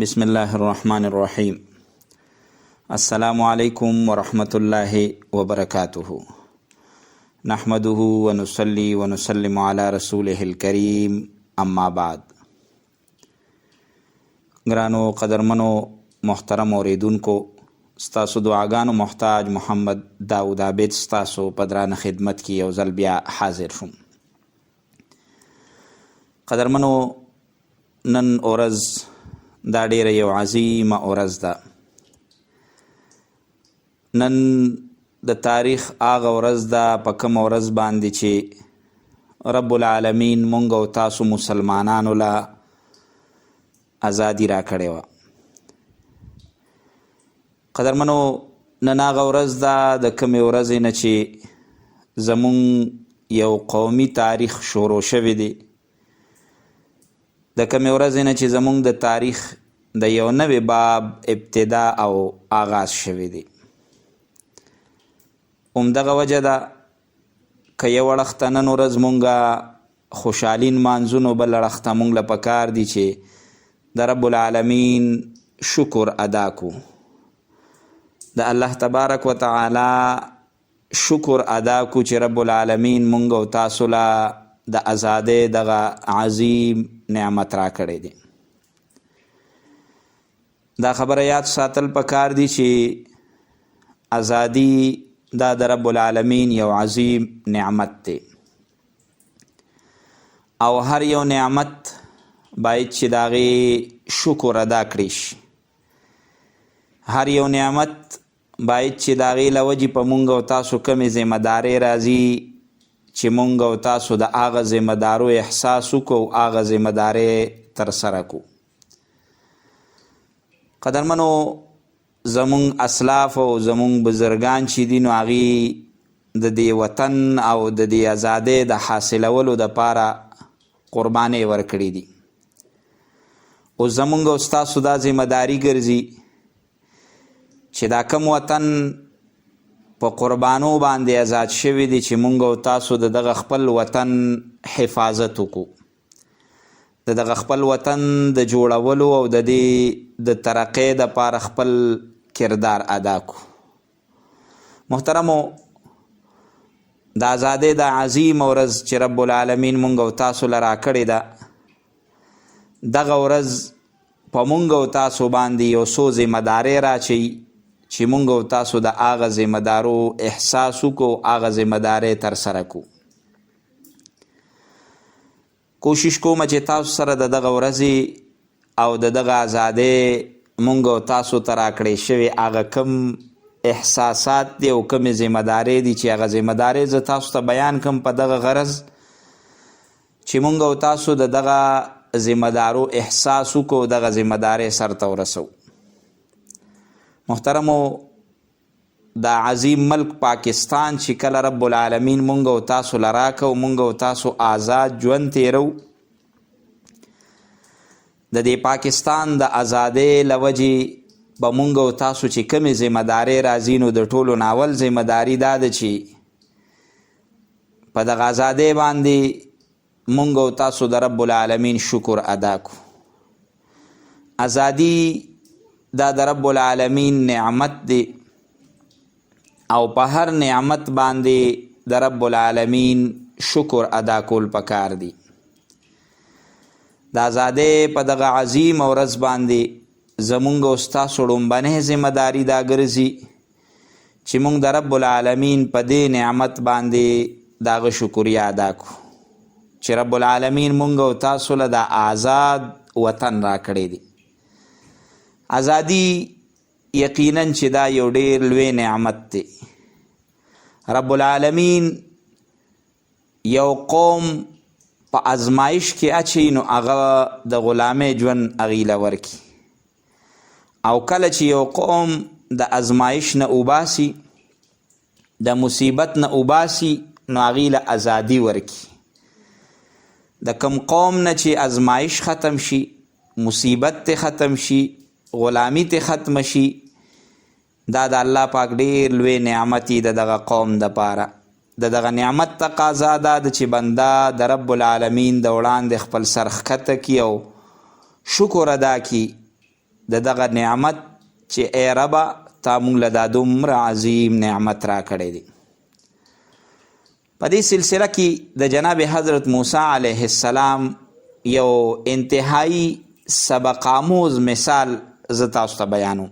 بسم الله الرحمن الرحيم. السلام عليكم ورحمة الله وبركاته. نحمده ونصلي ونسلم على رسوله الكريم. اما بعد. گرانو قدرمنو محترم اوریدونکو، ستاسو دعاګانو محتاج محمد داود عابد ستاسو پدران خدمت کی یو ځل بیا حاضر شوم. قدرمنو، نن ورځ دا ډیره یو عظیمه ورځ ده. نن د تاریخ هغه ورځ ده په کومه ورځ باندې چې رب العالمین مونږ او تاسو مسلمانانو له ازادي را کړې وه. قدرمنو، نن هغه ورځ ده د کومې ورځې نه چې زمونږ یو قومي تاریخ شروع شوی دی، د کومې ورځې نه چې زمونږ د تاریخ د یو نوی باب ابتدا او آغاز شوی دی. همدغه وجه ده که یو اړخته نن ورځ مونږه خوشحالي نمانځو، نو بل اړخته مونږ له پکار دي چې د رب العالمین شکر ادا کو، د الله تبارک و تعالی شکر ادا کو چې رب العالمین مونږ او تاسو له د ازادۍ دغه عظیم نعمت را کړی دی. دا خبره یاد ساتل پکار دی چې ازادي دا د رب العالمین یو عظیم نعمت دی، او هر یو نعمت باید چې د هغې شکر ادا کړی شي. هر یو نعمت باید چې د هغې له وجې په مونږ او تاسو کومې ذمهدارۍ راځي چې مونږ او تاسو د هغه ذمهدارو احساس وکړو او هغه ذمهدارۍ ترسره کړو. قدرمنو، زمونږ اسلاف او زمونږ بزرګان چې دي نو هغې د دې وطن او د دې ازادۍ د حاصلولو دپاره قربانۍ ورکړي دي. او زمونږ او ستاسو دا ذمهداري ګرځي چې دا کوم وطن په قربانو باندې آزاد شوی دی چې مونږ او تاسو د دغه خپل وطن حفاظت وکړو، د دغه خپل وطن د جوړولو او د دې د ترقۍ دپاره خپل کردار ادا کړو. محترمو، د ازادۍ د عظیم ورځ چې رب العالمین مونږ او تاسو له راکړې ده، دغه ورځ په مونږ او تاسو باندې یو څو ذمهدارۍ راچوي چې مونږ او تاسو د هغه ذمهدارو احساس وکړو، هغه ذمهدارۍ ترسره کړو. کوشش کوم چې تاسو سره د دغه ورځې او د دغه ازادۍ مونږ او تاسو ته راکړې شوي هغه کم احساسات دي او کمې ذمهدارۍ دي چې هغه ذمهدارۍ زه تاسو ته بیان کړم په دغه غرض چې مونږ او تاسو د دغه ذمهدارو احساس وکړو، دغه ذمهدارۍ سرته ورسو. محترمو، دا عظیم ملک پاکستان چې کله رب العالمین مونږ او تاسو له راکړو، مونږ او تاسو آزاد ژوند تیرو، د دې پاکستان د ازادۍ له وجې به مونږ او تاسو چې کومې ذمهدارۍ راځي نو د ټولو ناول ذمهداري دا ده چې په دغه ازادۍ باندې مونږ او تاسو د رب العالمین شکر ادا کړو. ازادي دا د رب العالمین نعمت دی، او په هر نعمت باندې د رب العالمین شکر ادا کول پکار دی. د ازادۍ په دغه عظیم ورځ باندې زمونږ او ستاسو لومبنۍ ذمهداري دا ګرځي چې مونږ د رب العالمین په دې نعمت باندې د هغه شکریه ادا کړو چې رب العالمین مونږ او تاسو له د آزاد وطن را کړی دی. ازادي یقینا چې دا یو ډیر لوی نعمت دی. رب العالمین یو قوم په ازمایش کې اچي نو هغه د غلامۍ ژوند هغې له ورکي، او کله چې یو قوم د ازمایش نه اوباسي، د مصیبت نه اوباسي، نو هغې له ازادي ورکي. د کم قوم نه چې ازمایش ختم شي، مصیبت ته ختم شي، غلامی ته ختم شي، دا د الله پاک ډیر لوی نعمت د دغه قوم دپاره. د دغه نعمت تقاضا ده چې بنده د رب العالمین د وړاندې خپل سر ښکته کړي او شکر ادا کړي د دغه نعمت چې ای ربه تا مونږ له دا دومره عظیم نعمت را کړی دی. په دې سلسله کې د جناب حضرت موسی علیه السلام یو انتهایی سبق آموز مثال زه تاسو ته بیانوم.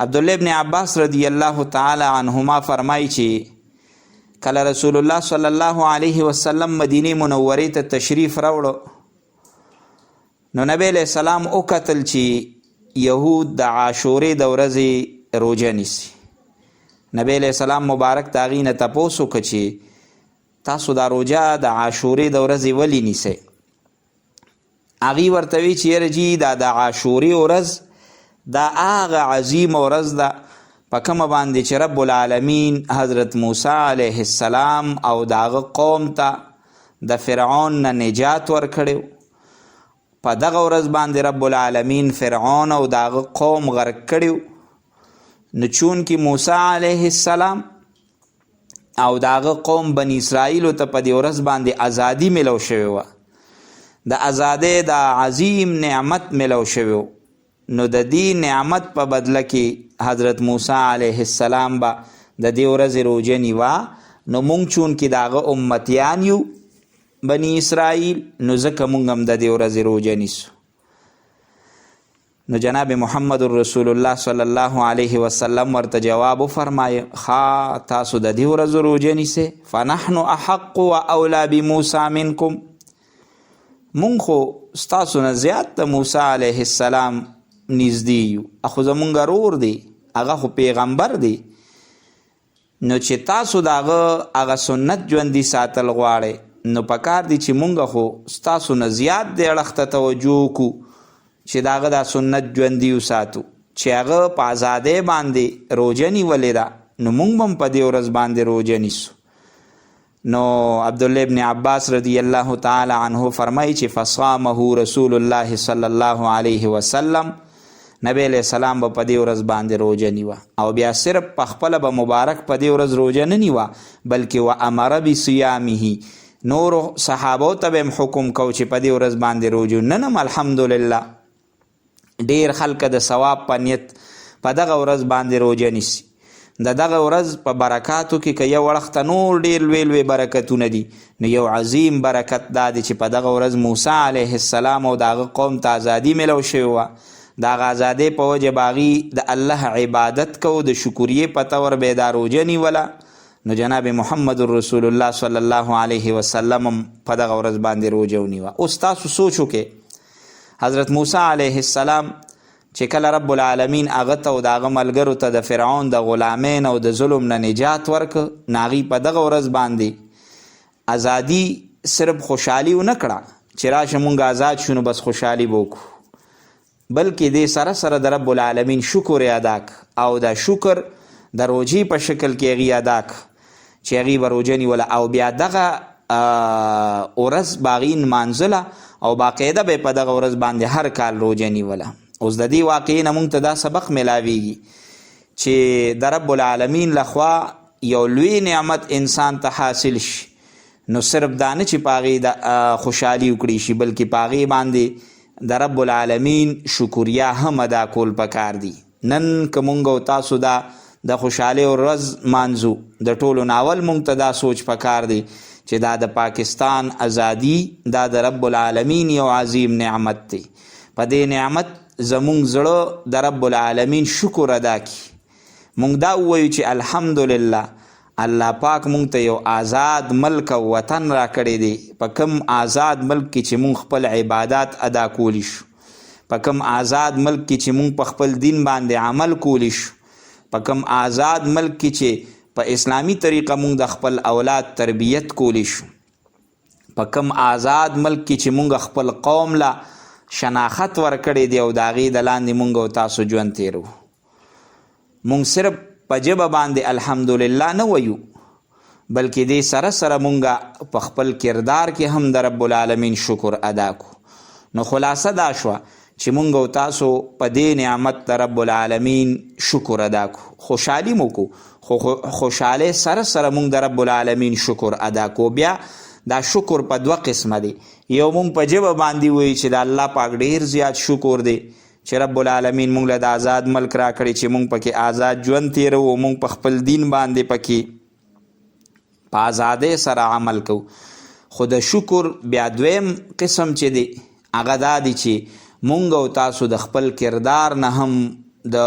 عبدالله ابن عباس رضی الله تعالی عنهما فرمایي چې کله رسول الله صلی الله علیه وسلم مدینه منورې ته تشریف راوړو نو نبی علیہ السلام وکتل چې یهود د عاشورې د ورځې روژه نیسي. نبی علیہ السلام مبارک د هغې نه تپوس وکړه چې تاسو دا روژه د عاشورې د ورځې ولې نیسئ؟ هغې ورته وی چې یاره جي دا د عاشورې ورځ دا هغه عظیمه ورځ ده په کومه باندې چې رب العالمین حضرت موسی علیه السلام او د هغه قوم ته د فرعون نه نجات ورکړی. په دغه ورځ باندې رب العالمین فرعون او د هغه قوم غرق کړي. نو چونکې موسی علیه السلام او د هغه قوم بني اسرائیلو ته په دې ورځ باندې ازادي ملو شوې وه، د ازادۍ د عظیم نعمت ملو شوی و، نو د دې نعمت په بدله کې حضرت موسی علیه السلام به د دې ورځې روژه نیوه. نو مونږ چونکې د هغه امتیان یو بني اسرائیل، نو ځکه مونږ هم د دې ورځې روژه نیسو. نو جناب محمد رسول الله صلی الله علیه وسلم ورته جواب وفرمایه ښه تاسو د دې ورځو روژه نیسئ، فنحن احق و اولا بموسی منکم، مونږ خو ستاسو نه زیات د موسی علیه السلام نږدې یو، خو زمونږ ورور دی، هغه خو پیغمبر دی. نو چې تاسو د هغه سنت ژوندي ساتل غواړئ نو پکار دی چې مونږ خو ستاسو نه زیات دې اړخ ته توجه وکړو چې د هغه دا سنت ژوندي وساتو چې هغه په ازادۍ باندې روژه نیولې ده، نو مونږ هم په دې ورځ باندې روژه نیسو. نو عبدالله ابن عباس رضی الله تعالی عنه فرمایي چې فصامه رسول الله صلی الله علیه وسلم، نبی علیہ السلام به په دې ورځ باندې روژه نیوه، او بیا صرف په خپله به مبارک په دې ورځ روژه نه نیوه بلکې و امر بصیامه، نورو صحابو ته به هم حکم کو چې په دې ورځ باندې روژه ننم. الحمدلله ډیر خلک د ثواب په نیت په دغه ورځ باندې روژه نیسي. د دغه ورځ په برکاتو کې که یو اړخ ته نور ډیر لوی لوی برکتونه دي، نو یو عظیم برکت دا دی چې په دغه ورځ موسی علیه السلام او د هغه قوم ته ازادي میلو شوې وه. د هغه ازادۍ په وجه به هغې د الله عبادت کو، د شکریې په طور به یې دا روژه نیوله. نو جناب محمد رسول الله صلی الله علیه وسلم په دغه ورځ باندې روژه ونیوه. اوس تاسو سوچ وکړئ حضرت موسی علیه السلام چې کله رب العالمین هغه ته او د هغه ملګرو ته د فرعون د غلامین او د ظلم نه نجات ورکړه، نو هغې په دغه ورځ باندې ازادي صرف خوشحالي ونه کړه چې راشه مونږ آزاد شو نو بس خوشحالي به وکړو، بلکې دې سره سره د رب العالمین شکر یې ادا که، او دا شکر د روژې په شکل کې هغې ادا که چې هغې به روژه نیوله، او بیا دغه ورځ به هغې نمانځله او باقاعده به یې په دغه ورځ باندې هر کال روژه نیوله. اوس د دې واقعې نه مونږ ته دا سبق میلاویږي چې د رب العالمین لخوا یو لوی نعمت انسان ته حاصل شي نو صرف دا نه چې په هغې خوشحالي وکړي شي، بلکې په هغې باندې د رب العالمین شکریا هم ادا کول پکار دي. نن که مونږ او تاسو دا د خوشحالۍ ورځ مانځو، د ټولو ناول مونږ ته دا سوچ پکار دی چې دا د پاکستان ازادي دا د رب العالمین یو عظیم نعمت دی. په دې نعمت زمونږ زړه د رب العالمین شکر ادا کی، مونږ دا ووایو چې الحمدلله الله پاک مونږ ته یو آزاد ملک او وطن را کړی دی، په کم آزاد ملک کې چې مونږ خپل عبادات ادا کولی شو، په کم آزاد ملک کې چې مونږ په خپل دین باندې عمل کولی شو، په کم آزاد ملک کې چې په اسلامی طریقه مونږ د خپل اولاد تربیت کولی شو، په کم آزاد ملک کې چې مونږ خپل قوم له شناخت ورکړی دی او د هغې د لاندې مونږ او تاسو ژوند تیرو. مونږ صرف په ژبه باندې الحمدلله نه ویو بلکې دې سره سره مونږ په خپل کردار کې هم د رب العالمین شکر ادا کو. نو خلاصه دا شوه چې مونږ او تاسو په دې نعمت د رب العالمین شکر ادا کو، خوشحالي مو کو، خو خوشحالۍ سره سره مونږ د رب العالمین شکر ادا کو. بیا دا شکر په دوه قسمه دی، یو مونږ په ژبه باندې وایي چې د الله پاک ډیر زیات شکر دی چې رب العالمین مونږ له د آزاد ملک را کړی چې مونږ پکې آزاد ژوند تیرو مونږ په خپل دین باندې پکې په آزادۍ سره عمل کوو. خو د شکر بیا دویم قسم چې دی هغه دا دی چې مونږ او تاسو د خپل کردار نه هم د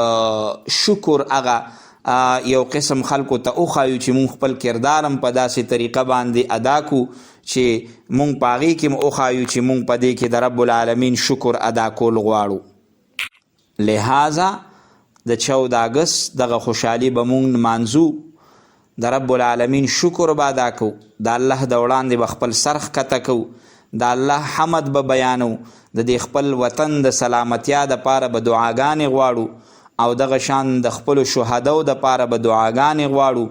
شکر هغه یو قسم خلکو ته وښایو چې مونږ خپل کردار هم په داسې طریقه باندې ادا کو چې مونږ په هغې کې هم وښایو چې مونږ په دې کې د رب العالمین شکر ادا کول غواړو. لہذا د 14 اګست دغه خوشحالي به مونږ نمانځو، د رب العالمین شکر به ادا کوو، د الله د وړاندې به خپل سر ښکته کوو، د الله حمد به بیانو، د دې خپل وطن د سلامتیا دپاره به دعاګانې غواړو او دغه شان د خپلو شهدو دپاره به دعاګانې غواړو،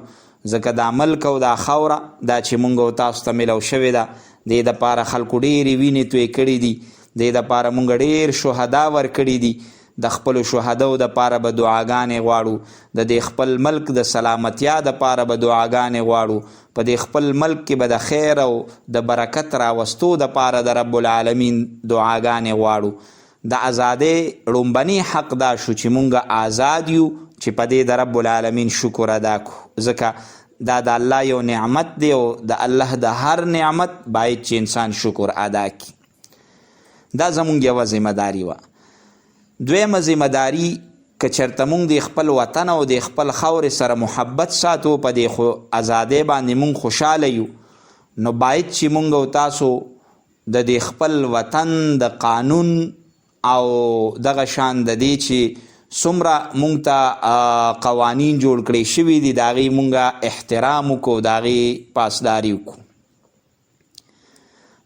ځکه دا ملک او دا خاوره دا چې مونږ او تاسو ته میلو شوې ده دې دپاره خلکو ډېرې وینې توی کړي دي، دې دپاره مونږ ډېر شهدا ورکړي دي، د خپلو شهدو دپاره به دعاګانې غواړو، د دې خپل ملک د سلامتیا دپاره به دعاګانې غواړو، په دې خپل ملک کې به د خیر او د برکت راوستو دپاره د رب العالمین دعاګانې غواړو. د ازادۍ ړومبني حق دا شو چې مونږ آزاد یو چې په دې د رب العالمین شکر ادا کړو، ځکه دا د الله یو نعمت دی او د الله د هر نعمت باید چې انسان شکر ادا کړي. دا زمونږ یوه ذمهداري وه. دویمه ذمهداري که چېرته مونږ د خپل وطن او د خپل خاورې سره محبت ساتو، په دې ازادۍ باندې مونږ خوشحاله یو، نو باید چې مونږ او تاسو د دې خپل وطن د قانون او دغه شان د دې چې څومره مونږ ته قوانین جوړ کړی شوي دي د هغې مونږ احترام وکړو، د هغې پاسداري وکړو.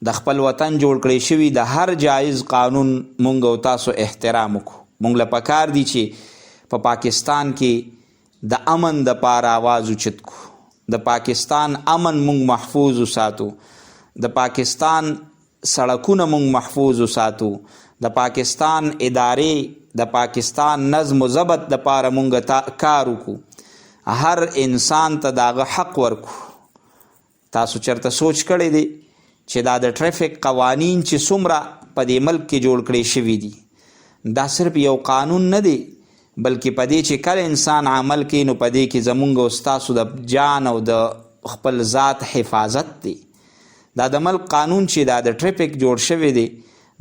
د خپل وطن جوړ کړی شوي د هر جایز قانون مونږ او تاسو احترام وکړو. مونږ له پکار دي چې په پاکستان کې د امن دپاره آواز اوچت کړو، د پاکستان امن مونږ محفوظ وساتو، د پاکستان سړکونه مونږ محفوظ وساتو، د پاکستان ادارې د پاکستان نظم و ضبط دپاره مونږ کار وکړو، هر انسان ته د هغه حق ورکړو. تاسو چېرته سوچ کړی دی چې دا د ټریفک قوانین چې څومره په دې ملک کې جوړ کړی شوي دي دا صرف یو قانون نه دی، بلکې په دې چې کله انسان عمل کوي نو په دې کې زمونږ او ستاسو د جان او د خپل ذات حفاظت دی. دا د ملک قانون چې دا د ټریفک جوړ شوی دی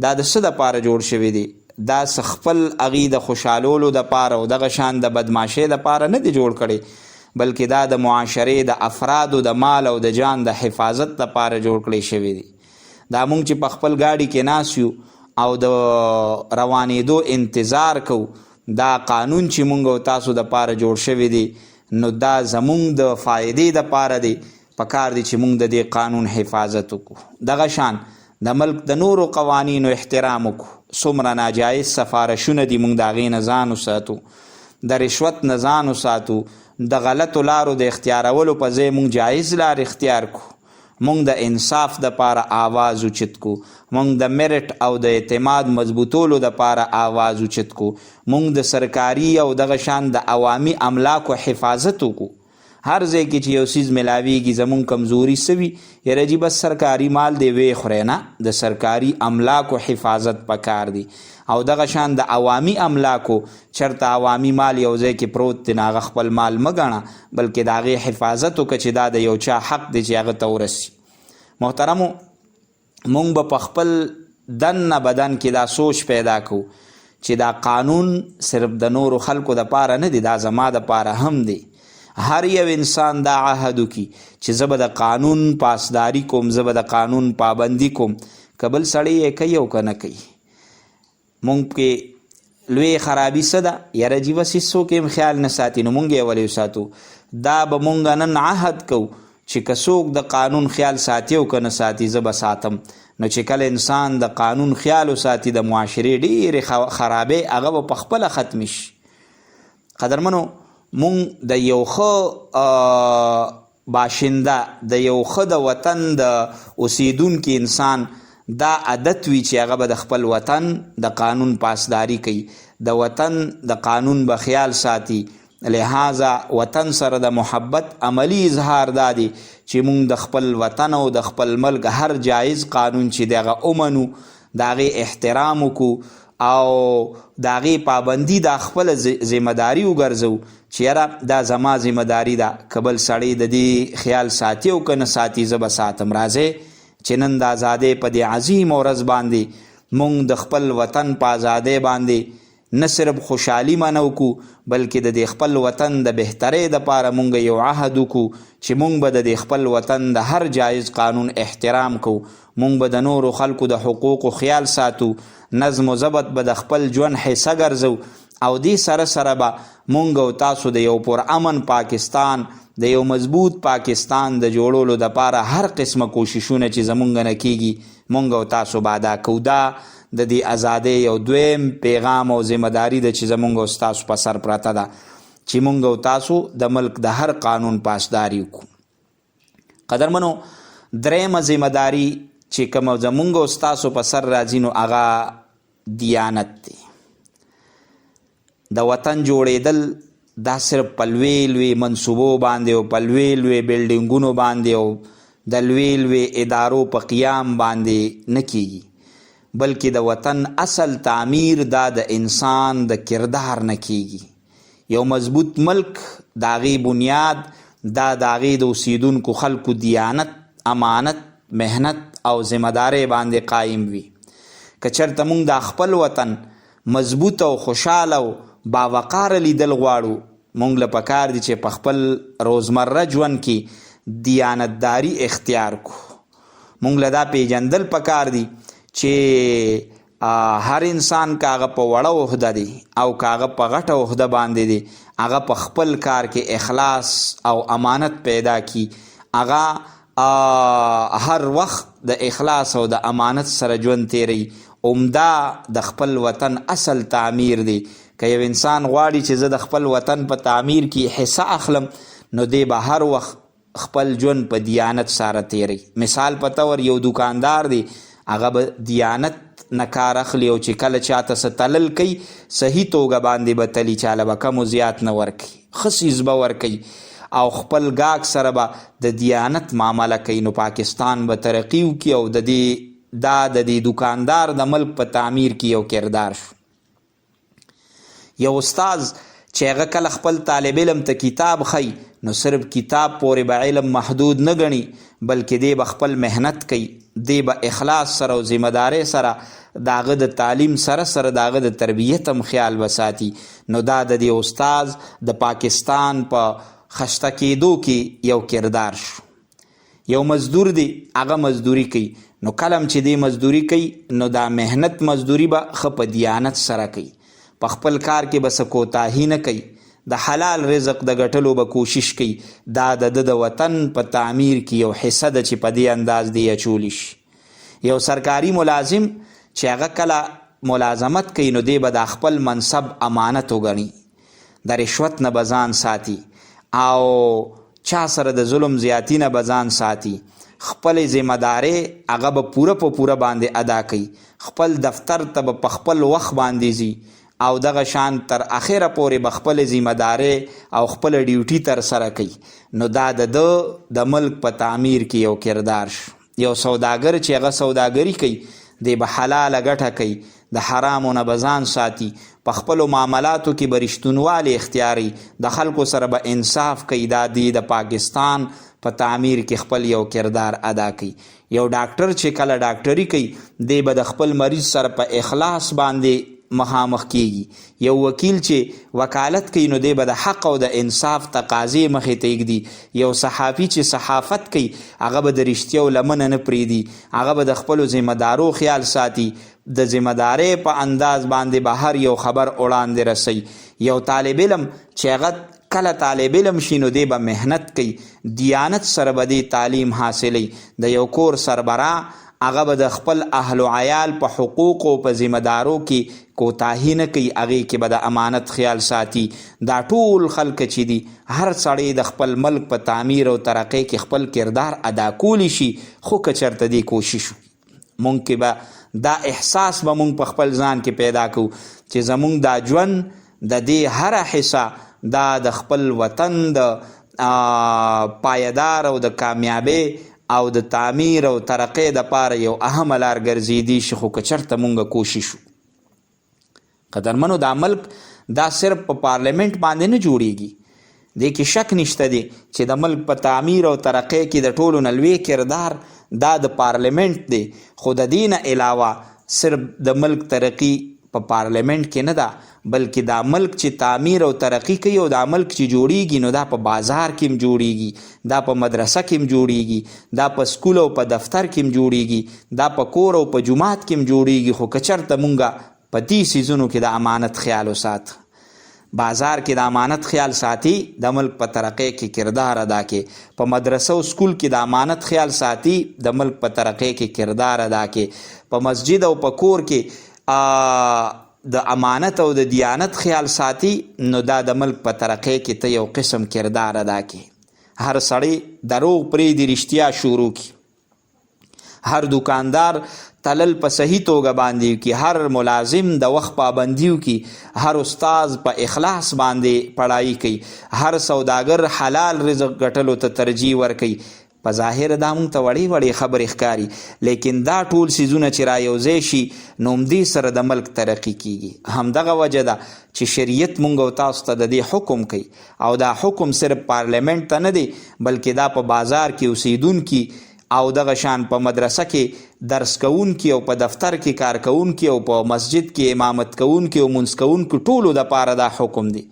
دا د څه دپاره جوړ شوی دی؟ دا خپل هغې د خوشحالولو دپاره او دغه شان د بدماشۍ دپاره نه دی جوړ کړی، بلکې دا د معاشرې د افرادو د مال او د جان د حفاظت دپاره جوړ کړی شوی دی. دا مونږ چې په خپل گاډي کې ناست یو او د روانېدو انتظار کوو، دا قانون چې مونږ او تاسو دپاره جوړ شوی دی نو دا زمونږ د فایدې دپاره دی، پکار دی چې مونږ د دې قانون حفاظت وکړو. دغه شان د ملک د نورو قوانینو احترام وکړو، څومره ناجایز سفارشونه دي مونږ د هغې نه ځان وساتو، د رشوت نه ځان وساتو، د غلطو لارو د اختیارولو په ځای مونږ جایز لار اختیار کړو، مونږ د انصاف دپاره آواز اوچت کو، مونږ د میرټ او د اعتماد مضبوطولو دپاره آواز اوچت کو، مونږ د سرکاري او دغه شان د عوامي املاکو حفاظت وکړو. هر ځای کې چې یو څیز ملاویږي زمونږ کمزوري سوي یاره جي بس سرکاري مال دی وی خورئ نه، د سرکاري املاکو حفاظت پکار دی او دغه شان د عوامي املاکو چرته عوامي مال یو ځای کې پروت دی نو هغه خپل مال مه ګڼه، بلکې د هغې حفاظت وکړه چې دا د یو چا حق دی چې هغه ته ورسي. محترمو، مونږ به په خپل دننه بدن کې دا سوچ پیدا کوو چې دا قانون صرف د نورو خلکو دپاره نه دی، دا زما دپاره هم دی. هر یو انسان دا عهد وکړي چې زه به د قانون پاسداري کوم، زه به د قانون پابندي کوم، که بل سړی یې کوي او که نه کوي. مونږ کې لوی خرابي څه ده؟ یاره جي بس هېڅوک هم خیال نه ساتي، نو مونږ یې ولې وساتو؟ دا به مونږ نن عهد کوو چې که څوک د قانون خیال ساتي او که نه ساتي زه به ساتم. نو چې کله انسان د قانون خیال وساتي د معاشرې ډېرې خرابۍ هغه به پخپله ختمې شي. قدرمنو، مونږ د یو ښه باشنده، د یو ښه د وطن د اوسیدونکي انسان دا عادت وي چې هغه به د خپل وطن د قانون پاسداري کوي، د وطن د قانون به خیال ساتي. لہذا وطن سره د محبت عملی اظهار دا دی چې مونږ د خپل وطن او د خپل ملک هر جایز قانون چې دی هغه ومنو، د هغې احترام وکړو او د هغې پابندي دا خپله ذمهداري وګرځو چې یاره دا زما ذمهداري ده، که بل سړی د دې خیال ساتي او که نه ساتي زه به ساتم. راځئ چې نن د ازادۍ په دې عظیم ورځ باندې مونږ د خپل وطن په ازادۍ باندې نه صرف خوشحالي منو کو، بلکې د دې خپل وطن د بهترۍ دپاره مونږ یو عهد وکړو چې مونږ به د دې خپل وطن د هر جایز قانون احترام کو، مونږ به د نورو خلکو د حقوقو خیال ساتو، نظم و ضبط به د خپل ژوند حصه ګرځو، او دې سره سره به مونږ او تاسو د یو پرامن پاکستان، د یو مضبوط پاکستان د جوړولو دپاره هر قسمه کوششونه چې زمونږ نه کیږي مونږ او تاسو به ادا کوو. دا د دې ازادۍ یو دویم پیغام او ذمهداري ده چې زمونږ او ستاسو په سر پرته ده چې مونږ او تاسو د ملک د هر قانون پاسداري وکړو. قدرمنو، درېیمه ذمهداري چې کومه زمونږ او ستاسو په سر راځي نو هغه دیانت دی. د وطن جوړېدل دا صرف په لوی لوی منصوبو باندې او په لوی لوی بلډینګونو باندې او د لوی لوی ادارو په قیام باندې نه کیږي، بلکې د وطن اصل تعمیر دا د انسان د کردار نه کیږي. یو مضبوط ملک د هغې بنیاد دا د هغې د اوسیدونکو خلکو دیانت، امانت، محنت او ذمهدارۍ باندې قایم وي. که چېرته موږ د خپل وطن مضبوط او خوشحاله او باوقاره لیدل غواړو، موږ له پکار دي چې په خپل روزمره ژوند کې دیانتداري اختیار کو. موږ له دا پیژندل پکار دي چې هر انسان که هغه په وړه عهده دی او که هغه په غټه عهده باندې دی، هغه په خپل کار کې اخلاص او امانت پیدا کی، هغه هر وخت د اخلاص او د امانت سره ژوند تیری. عمده د خپل وطن اصل تعمیر دی. که یو انسان غواړي چې زه د خپل وطن په تعمیر کې حصه اخلم، نو دی به هر وخت خپل ژوند په دیانت سره تیری. مثال په طور یو دکاندار دی، هغه به دیانت نه کار اخلي او چې کله چاته څه تلل کوي صحیح توګه باندې به تلي، چاله به کم و زیات نه ورکوي، ښه څیز به ورکوي او خپل ګاګ سره به د دیانت معامله کوي. نو پاکستان به ترقي وکړي او د دې دکاندار د ملک په تعمیر کې یو کردار شو. یو استاذ چې هغه کله خپل طالب علم ته کتاب ښیي، نو صرف کتاب پورې به علم محدود نه ګڼي، بلکې دی به خپل محنت کوي، دی به اخلاص سره او ذمهدارۍ سره د هغه د تعلیم سره سره د هغه د تربیت هم خیال به ساتي. نو دا د دې استاذ د پاکستان په خسته کېدو کې یو کردار شو. یو مزدور دی، هغه مزدوري کوي، نو کلم چې دی مزدوري کوي نو دا محنت مزدوري به ښه په دیانت سره کوي، په خپل کار کې به څه کوتاهي نه کوي، د حلال رزق د ګټلو به کوشش کوي. دا د وطن په تعمیر کې یو حصه ده چې په دې انداز دی اچولی شي. یو سرکاري ملازم چې هغه کله ملازمت کوي، نو دی به د خپل منصب امانت وګڼي، د رشوت نه به ځان ساتي او چا سره د ظلم زیاتی نه به ځان ساتي، خپل ذمهدارۍ هغه به پوره په پوره باندې ادا کوي، خپل دفتر ته به په خپل وخت باندې ځي او دغه شان تر اخره پورې به خپل ذمهدارۍ او خپل ډیوټي تر سره کوي. نو دا د ملک په تعمیر کې یو کردار شو. یو سوداګر چې هغه سوداګري کوي، دی به حلاله ګټه کوي، د حرامو نه به ځان ساتي، په خپلو معاملاتو کې به رښتونوالی اختیاري، د خلکو سره به انصاف کوي. دا دی د پاکستان په تعمیر کې خپل یو کردار ادا کوي. یو ډاکټر چې کله ډاکټري کوي، دی به د خپل مریض سره په اخلاص باندې مخامخ کیږي. یو وکیل چې وکالت کوي، نو دی به د حق او د انصاف تقاضې مخې ته ایږدي. یو صحافي چې صحافت کوي، هغه به د رښتیو لمنه نه پرېږدي، هغه به د خپلو ذمهدارو خیال ساتي، د ذمهدارۍ په انداز باندې به هر یو خبر وړاندې رسوي. یو طالب علم چې هغه کله طالب علم شي، نو دی به محنت کوي، دیانت سره به دی تعلیم حاصلی. د یو کور سربراه هغه به د خپل اهل و عیال په حقوقو او په ذمهدارو کې کوتاهي نه کوي، هغې کې به د امانت خیال ساتي. دا ټول خلک چې دي، هر سړی د خپل ملک په تعمیر او ترقۍ کې خپل کردار ادا کولی شي. خو که چېرته دی کوشش مونږ کې به دا احساس به مونږ په خپل ځان کې پیدا کوو چې زمونږ دا ژوند د دې هره حصه دا د خپل وطن د پایدار او د کامیابۍ او د تعمیر او ترقۍ دپاره یو اهمه لار ګرځېدی شي. خو که چېرته مونږ کوشش قدرمنو دا ملک دا صرف په پارلیمنت باندې نه جوړیږي، دې کې شک نشته دی چې د ملک په تعمیر او ترقۍ کې د ټولو نه لوی کردار دا د پارلیمنت دی. خو د دې نه علاوه صرف د ملک ترقي په پارلیمنت کې نه ده، بلکې دا ملک چې تعمیر او ترقی کوي او دا ملک چې جوړیږي نو دا په بازار کې هم جوړیږي، دا په مدرسه کې هم جوړیږي، دا په سکول او په دفتر کې هم جوړیږي، دا په کور او په جومات کې هم جوړیږي. خو که چېرته مونږ په دې څیزونو کې د امانت خیال وسات، بازار کې د امانت خیال ساتي، د ملک په ترقۍ کې کردار ادا کې، په مدرسه او سکول کې د امانت خیال ساتي، د ملک په ترقۍ کې کردار ادا کې، په مسجد او په کور کې د امانت او د دیانت خیال ساتي، نو دا د ملک په ترقۍ کې ته یو قسم کردار ادا کې. هر سړی دروغ پرېږدي، رښتیا شروع کړي، هر دکاندار تلل په صحیح توګه باندې وکړي، هر ملازم د وخت پابندي وکړي، هر استاز په اخلاص باندې پړهایي کوي، هر سوداګر حلال رزق ګټلو ته ترجیح ورکوي. په ظاهر دا مونږ ته وړې وړې خبرې ښکاري، لیکن دا ټول څیزونه چې را یوځای شي نو همدې سره د ملک ترقي کیږي. همدغه وجه ده چې شریعت مونږ او تاسو ته د دې حکم کوي، او دا حکم صرف پارلیمنت ته نه دی بلکې دا په بازار کې اوسیدونکي او دغه شان په مدرسه کې درس کوونکي او په دفتر کې کار کوونکي او په مسجد کې امامت کوونکي او منځ کوونکي ټولو دپاره دا حکم دی.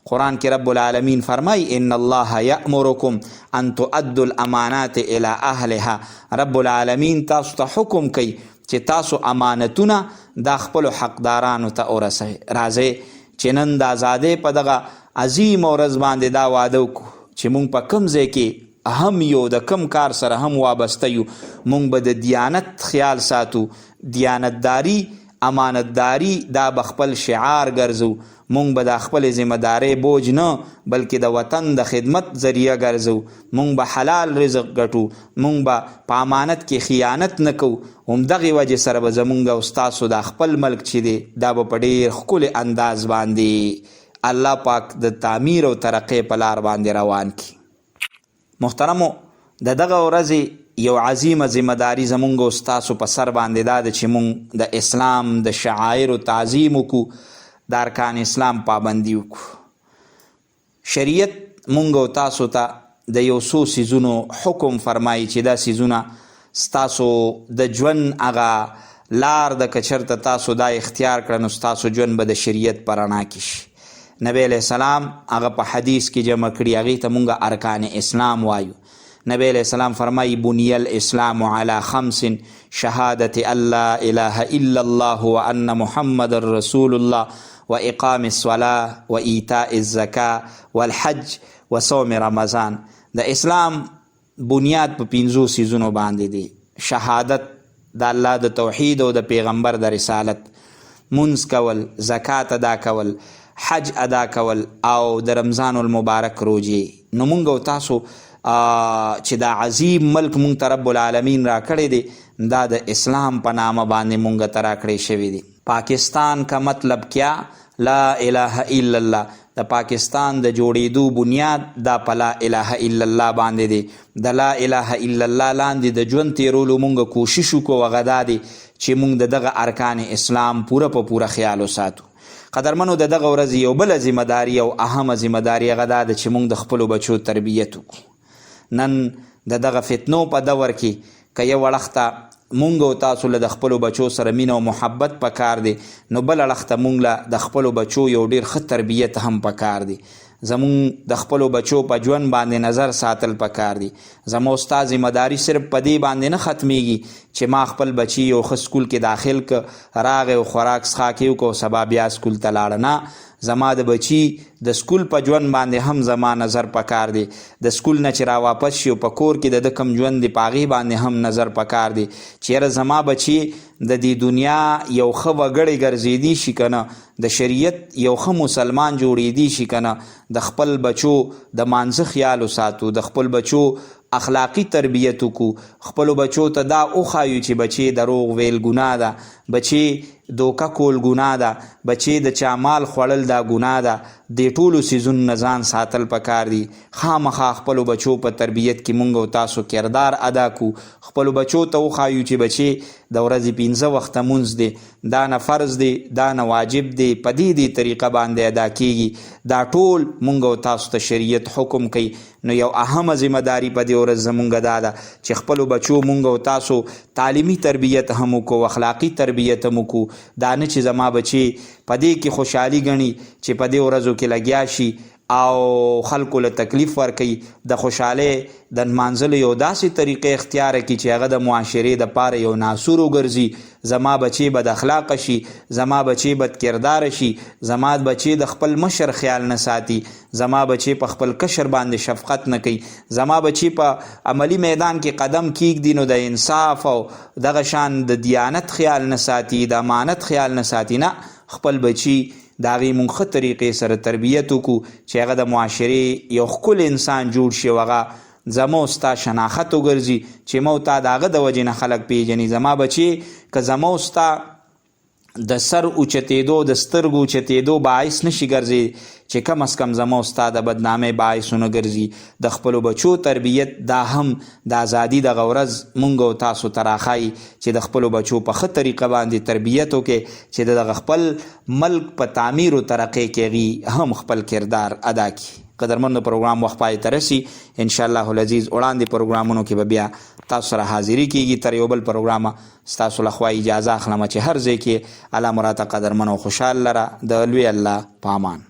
قرآن کې رب العالمین فرمای ان الله یأمرکم ان تؤدوا الامانات الى اهلها. رب العالمین تاسو ته حکم کوي چې تاسو امانتونه د خپل حقدارانو ته ورسوئ. راځئ چې نن د ازادۍ په دغه عظیم ورځ باندې دا واده وکړو چې مونږ په کوم ځای کې هم یو د کم کار سره هم وابسته یو، مونږ به د دیانت خیال ساتو، دیانتداری امانتداری دا به خپل شعار ګرځو، مونږ به د خپل ذمہدارۍ بوج نه بلکې د وطن د خدمت ذریعه ګرځو، مونږ به حلال رزق ګټو، مونږ به په امانت کې خیانت نه کوو. همدغې وجې سره به زمونږ او ستاسو دا خپل ملک چې دی دا به په ډېر ښکلي انداز باندې الله پاک د تعمیر او ترقۍ په لار باندې روان کړي. محترمو، د دغه ورځې یو عظیمه ذمہداري زمونږ او ستاسو په سر باندې دا ده چې مونږ د اسلام د شعایرو تعظیم وکړو، د ارکان اسلام پابندي وکړو. شریعت مونږ او تاسو ته د یو څو څیزونو حکم فرمایي چې دا څیزونه ستاسو د ژوند هغه لار ده، که چېرته تاسو دا اختیار کړه نو ستاسو ژوند به د شریعت په رڼا کې شي. نبی علیہ السلام هغه په حدیث کې جمع کړي، هغې ته مونږ ارکان اسلام وایو. نبی علیہ السلام فرمایي بنی الاسلام علی خمس شهادت ان لا اله الا الله وان محمد رسول الله واقام الصلاة وایتاء الزکاة والحج وصوم رمضان. د اسلام بنیاد په 5 څیزونو باندې دی: شهادت د الله د توحید او د پیغمبر د رسالت، منځ کول، زکات ادا کول، حج ادا کول او د رمضان المبارک روجې. نو مونږ او تاسو چې دا عظیم ملک مونږ ته رب العالمین را کړی دی دا د اسلام په نامه باندې مونږ ته را کړی شوی دی. پاکستان کا مطلب کیا؟ لا الہ الا اللہ. د پاکستان د جوړېدو بنیاد دا په لا الہ الا اللہ باندې دی. د لا الہ الا اللہ لاندې د ژوند تیرولو مونږ کوشش وکړو، هغه دا دی چې مونږ د دغه ارکان اسلام پوره په پوره خیال وساتو. قدرمنو، د دغه ورځې یو بله ذمہداري او اهمه ذمہداري هغه دا ده چې مونږ د خپلو بچو تربیت وکړو. نن د دغه فتنو په دور کې که یو اړخته مونږ او تاسو له د خپلو بچو سره مینه او محبت پکار دی، نو بل اړخته مونږ له د خپلو بچو یو ډېر ښه تربیت هم پکار دی. زمونږ د خپلو بچو په ژوند باندې نظر ساتل پکار دي. زموږ ستا ذمہداري صرف په دې باندې نه ختمیږي چې ما خپل بچي یو ښه سکول کې داخل که، راغی او خوراک څښاک یې وکړو، سبا بیا سکول ته لاړه. نه، زما د بچي د سکول په ژوند باندې هم زما نظر پکار دی. د سکول نه چې را واپس شي او په کور کې د کم ژوند دی په هغې باندې هم نظر پکار دی چې یاره زما بچي د دې دنیا یو ښه وګړی ګرځېدي شي که نه، د شریعت یو ښه مسلمان جوړېدي شي که نه. د خپل بچو د مانځه خیال وساتو، د خپل بچو اخلاقی تربیت وکړو، خپلو بچو ته دا وښایو چې بچی دروغ ویل ګناه ده، بچی دوکه کول ګناه ده، بچې د چا مال خوړل دا ګناه ده. د ټولو څیزونو نه ځان ساتل پکار دي. خامخا خپلو بچو په تربیت کې مونږ او تاسو کردار ادا کو. خپلو بچو ته وښایو چې بچې د ورځې 15 وخته مونځ دی، دا نه فرض دی، دا نه واجب دی، په دې طریقه باندې ادا کیږي. دا ټول مونږ او تاسو ته شریعت حکم کوي. نو یو اهمه ذمہداري په دې ورځ زمونږ دا ده چې خپلو بچو مونږ او تاسو تعلیمي تربیت هم وکړو، اخلاقي تربیت هم وکړو. دا نه چې زما بچې په دې کې خوشحالي ګڼي چې په دې ورځو کې لګیا شي او خلکو له تکلیف ورکوي. د خوشحالۍ د نمانځلو یو داسې طریقې اختیار کړي چې هغه د معاشرې دپاره یو ناسور وګرځي. زما بچې بد اخلاقه شي، زما بچې بد کرداره شي، زما بچې د خپل مشر خیال نه ساتي، زما بچې په خپل کشر باندې شفقت نه کوي، زما بچې په عملی میدان کې قدم کیږدي نو د انصاف او دغه شان د دیانت خیال نه ساتي، د امانت خیال نه ساتي. نه، خپل بچي د هغې مونږ ښه طریقې سره تربیت وکړو چې هغه د معاشرې یو ښکلی انسان جوړ شي او هغه زما او ستا شناخت وګرځي چې ما او تا د هغه د وجې نه خلک پیژني. زما بچې که زما او ستا د سر اوچتېدو د سترګو اوچتېدو باعث نشي ګرځي چې کم از کم زما او ستا د بدنامۍ باعث ونه ګرځي. د خپلو بچو تربیت دا هم د ازادي دغه ورځ مونږ او تاسو ته راښایي چې د خپلو بچو په ښه طریقه باندې تربیت وکړي چې د دغه خپل ملک په تعمیر و ترقۍ کې هغوی هم خپل کردار ادا کړي. قدرمن د پروګرام وخت پای ته رسي. انشاءالله العزیز وړاندې پروګرامونو کې به بیا تاسو سره حاضري کیږي. تر یو بل پروګرامه ستاسو لخوا اجازه اخلم چې هر ځای کې الله مراته قدرمن او خوشحال لره. د لوی الله په امان.